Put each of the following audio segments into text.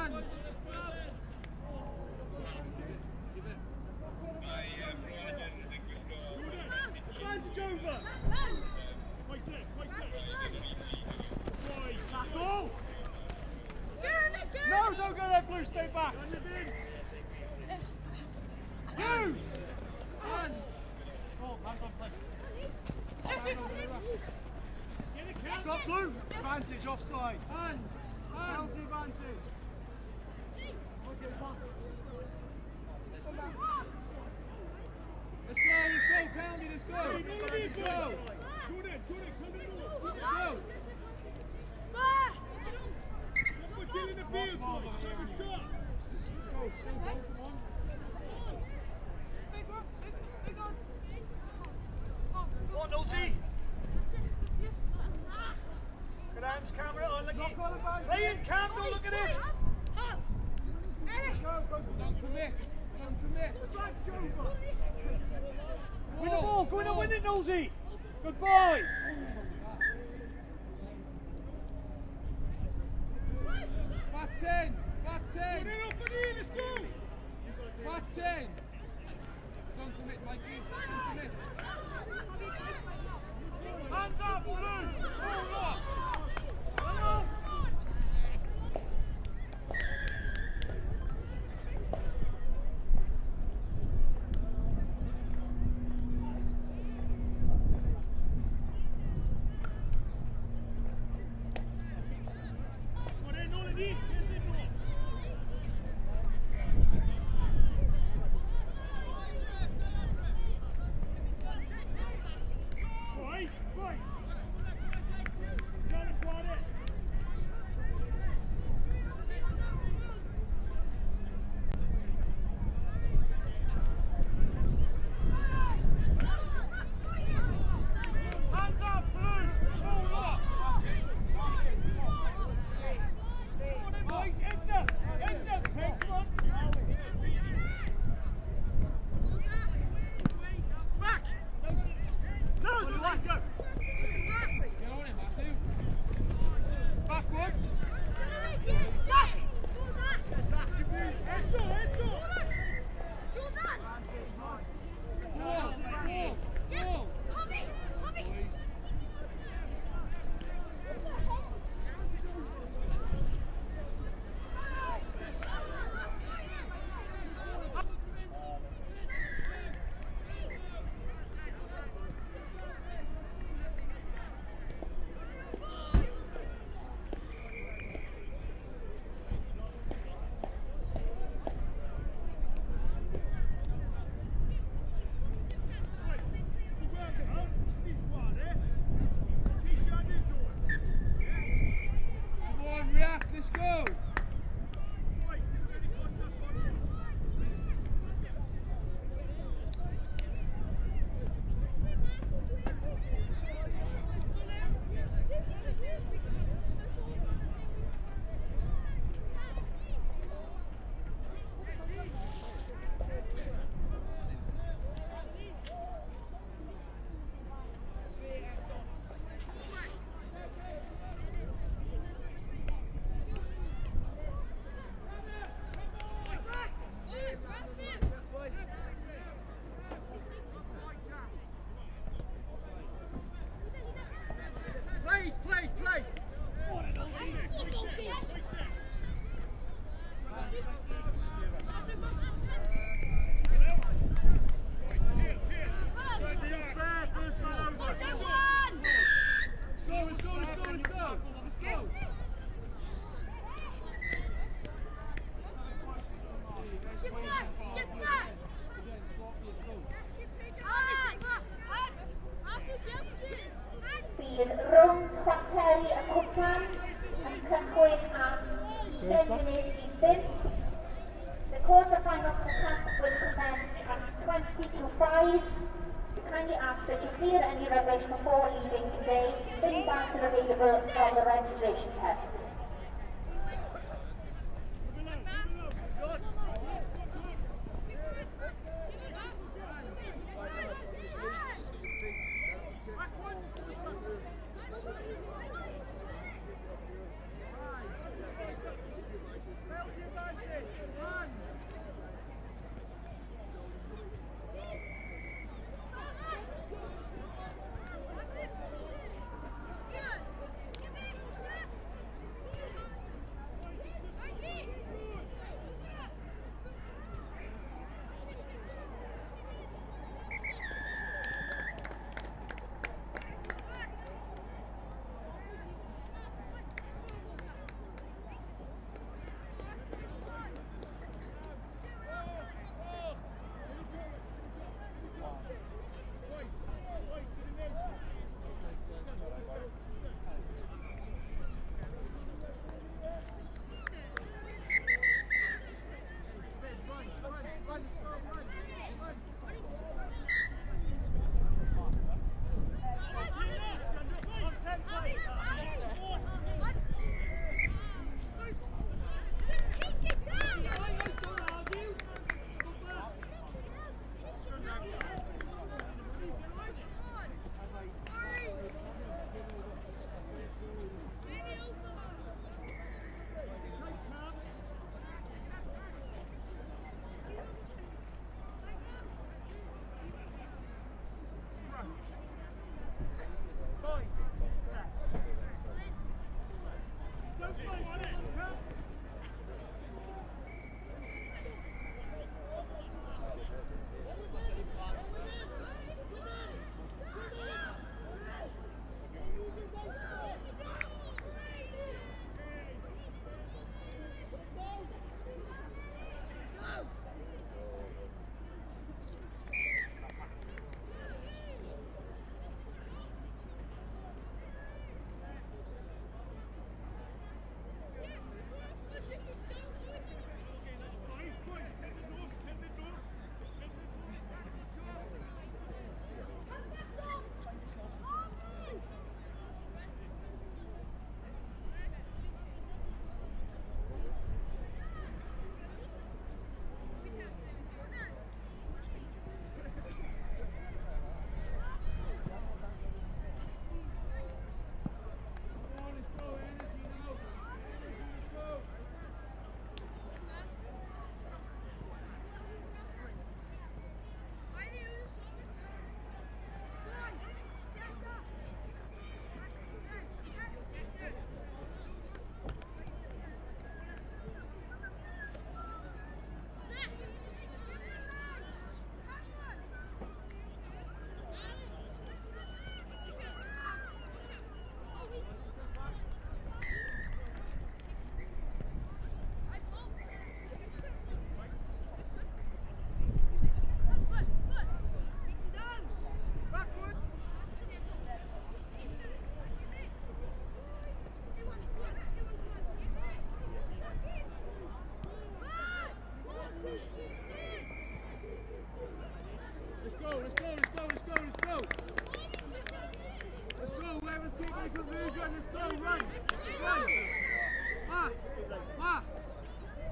Advantage over! Tackle! No, don't go there, Blue, stay back! Use! Oh, hands on play. Stop, Blue! Advantage, offside. Penalty advantage. Let's go, Poundy, let's go! Let's go! Get in the field, have a shot! Let's go, come on! Come on, Nulty! Good hands, camera on, look at play in, Cam, don't look at it! Don't commit! Don't commit! Win the ball, go in and win it, Nulty! Good boy! Back 10! Back 10! Let's go! Back 10! Don't commit, Mikey. Don't commit. Hands up, Blue! Hold up! Bydd rhwng chwarteri y cwpan yn cychwyn am 10 munud I 5. The quarter-final cwpan will commence at 20 to 5. We kindly ask that you clear any rubbish before leaving today. Bin bags are available from the registration desk. Penalty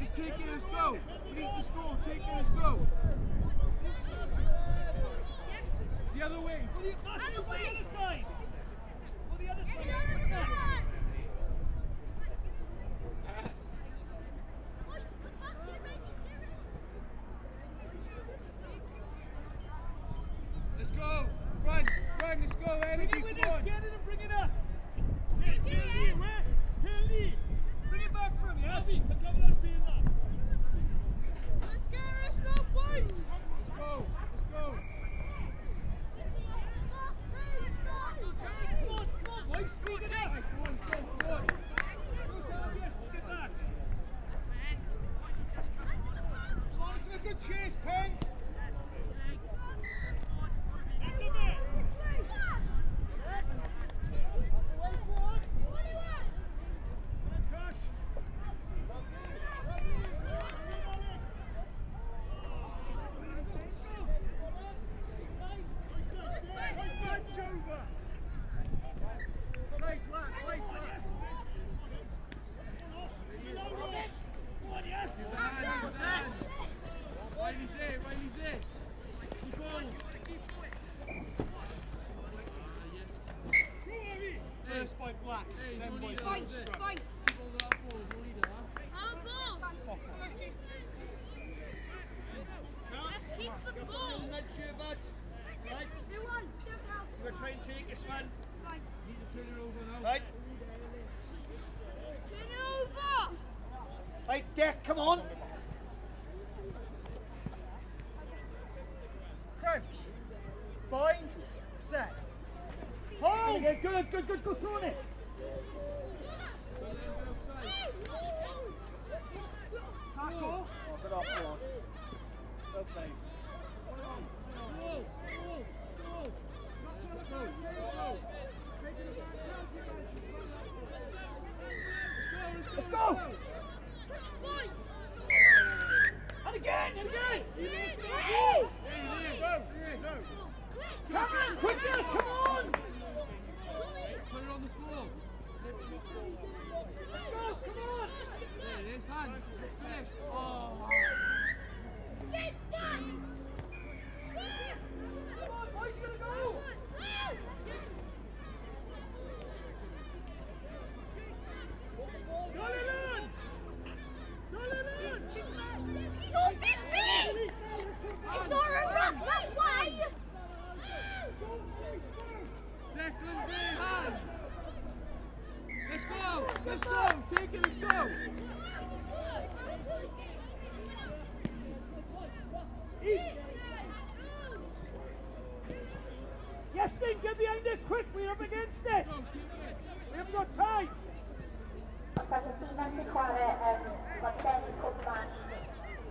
Just take it, let's go. We need to score, take it, let's go. The other way. The other side. Well, the other side. Let's go. Run, let's go. Energy, Bring it with come him. on. Get it and bring it up. Bring it back from you. Let's go, boys. Let's go. Come on, boys. Speed it up. Come on. Yes, let's get back. Come on, it's a good chase, Peng. Riley's there. Keep on. First by Black, then by Fine. Keep all that ball, no leader, huh? Let's keep the ball. Nudge you, bud. Right. So we're trying to take this one. Need to turn it over now. Right. Turn it over. Right, Deck, come on. Crouch. Bind. Set. Hold. Yeah, good. Go through it. Tackle. Good off, go on. Well played. Let's go! And again! Go. Come on, quicker, come on! Put it on the floor. Let's go, come on! There it is, hands. Finish. Oh. Come on, boys, you gotta go! He's on his feet. It's not a rough, that's why. Declan's there, hands. Let's go. Take it, let's go. Yes, Dean, get behind it quick, we're up against it! We haven't got time! Os oes y tîm yn chwarae bod Len Cwpan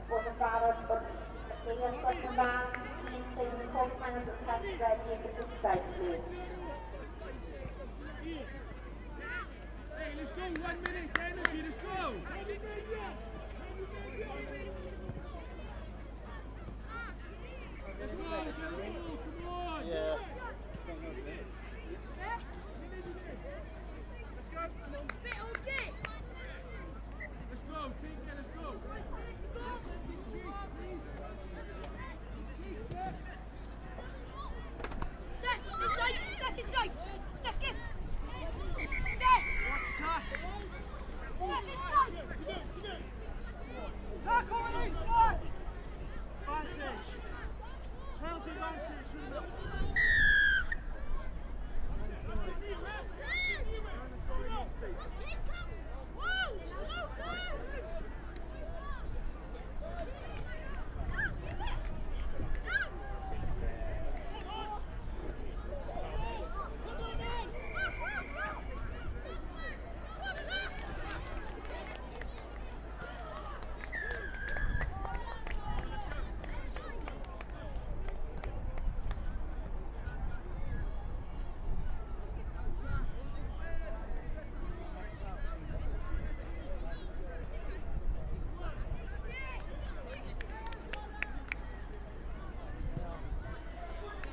bod yn barod bod y geiriau bod yn barod tîm sy'n Cwpan yn dod ready yn y gwythau, please. Hey, let's go. 1 minute. Energy. Let's go. Let's go. Come on. Yeah. Let's go. Take it. Let's go. Steph inside. Steph, give. Steph. Attack. Steph inside. Tackle on his back. Advantage. Penalty advantage. Whoa, slow down.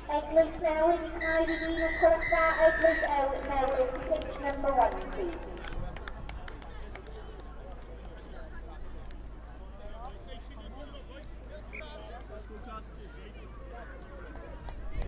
Eglwys newydd i cael ei ddyn yn cwrdd â eglwys newydd, pick number 1, please.